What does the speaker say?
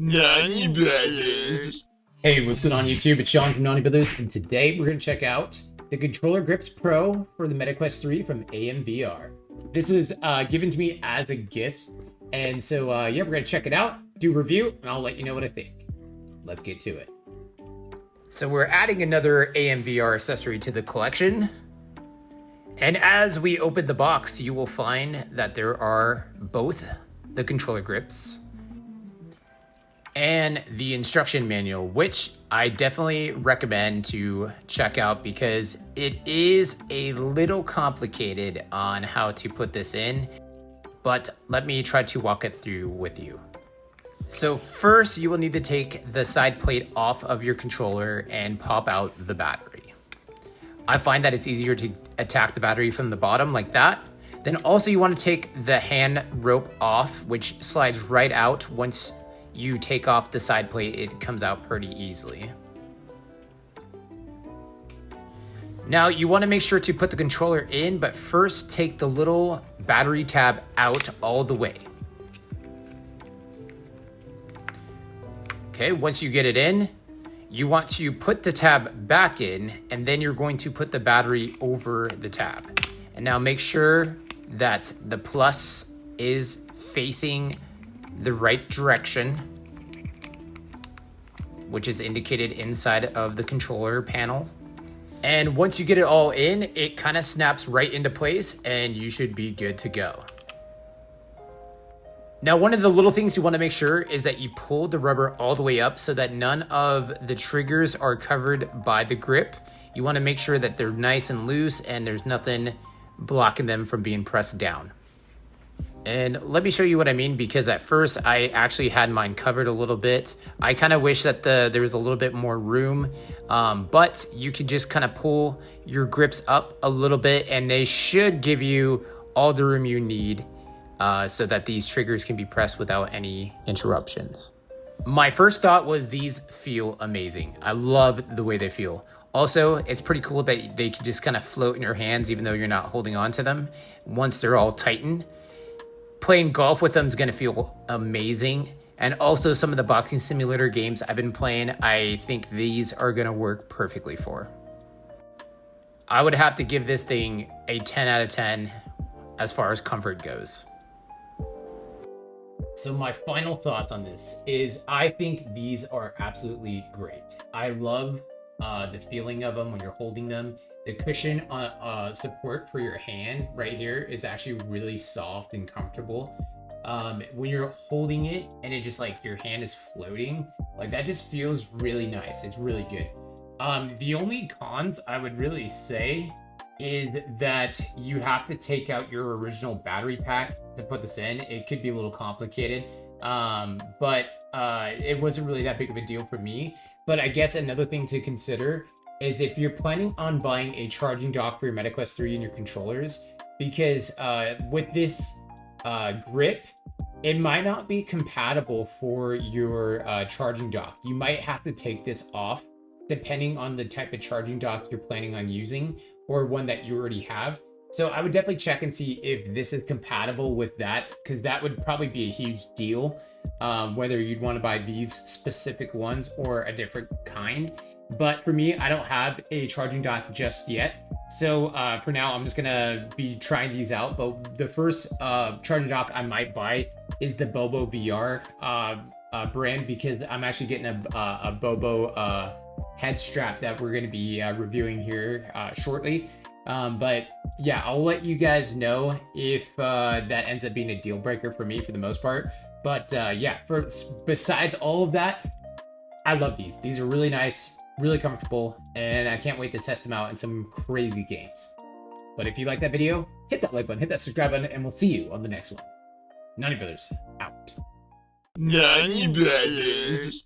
Naughty Brothers. Hey, what's going on YouTube? It's Sean from Naughty Brothers, and today we're going to check out the Controller Grips Pro for the MetaQuest 3 from AMVR. This was given to me as a gift, and so yeah, we're going to check it out, do a review, and I'll let you know what I think. Let's get to it. So we're adding another AMVR accessory to the collection, and as we open the box, you will find that there are both the controller grips and the instruction manual, which I definitely recommend to check out because it is a little complicated on how to put this in, but let me try to walk it through with you. So first, you will need to take the side plate off of your controller and pop out the battery. I find that it's easier to attack the battery from the bottom like that. Then also you want to take the hand rope off, which slides right out. Once you take off the side plate, it comes out pretty easily. Now you want to make sure to put the controller in, but first take the little battery tab out all the way. Okay, once you get it in, you want to put the tab back in, and then you're going to put the battery over the tab. And now make sure that the plus is facing the right direction, which is indicated inside of the controller panel. And once you get it all in, it kind of snaps right into place and you should be good to go. Now, one of the little things you want to make sure is that you pull the rubber all the way up so that none of the triggers are covered by the grip. You want to make sure that they're nice and loose and there's nothing blocking them from being pressed down. And let me show you what I mean, because at first I actually had mine covered a little bit. I kind of wish that there was a little bit more room, but you can just kind of pull your grips up a little bit and they should give you all the room you need so that these triggers can be pressed without any interruptions. My first thought was these feel amazing. I love the way they feel. Also, it's pretty cool that they can just kind of float in your hands even though you're not holding on to them once they're all tightened. Playing golf with them is going to feel amazing. And also some of the boxing simulator games I've been playing, I think these are going to work perfectly for. I would have to give this thing a 10 out of 10 as far as comfort goes. So my final thoughts on this is I think these are absolutely great. I love the feeling of them when you're holding them. The cushion support for your hand right here is actually really soft and comfortable. When you're holding it and it just like your hand is floating, like that just feels really nice. It's really good. The only cons I would really say is that you have to take out your original battery pack to put this in. It could be a little complicated, but it wasn't really that big of a deal for me. But I guess another thing to consider is if you're planning on buying a charging dock for your MetaQuest 3 and your controllers, because with this grip, it might not be compatible for your charging dock. You might have to take this off depending on the type of charging dock you're planning on using or one that you already have. So I would definitely check and see if this is compatible with that, because that would probably be a huge deal, whether you'd want to buy these specific ones or a different kind. But for me, I don't have a charging dock just yet. So for now, I'm just gonna be trying these out. But the first charging dock I might buy is the Bobo VR brand, because I'm actually getting a Bobo head strap that we're gonna be reviewing here shortly. But yeah, I'll let you guys know if that ends up being a deal breaker for me for the most part. But yeah, besides all of that, I love these. These are really nice, really comfortable, and I can't wait to test them out in some crazy games. But if you like that video, hit that like button, hit that subscribe button, and we'll see you on the next one. Naughty Brothers, out. Naughty Brothers.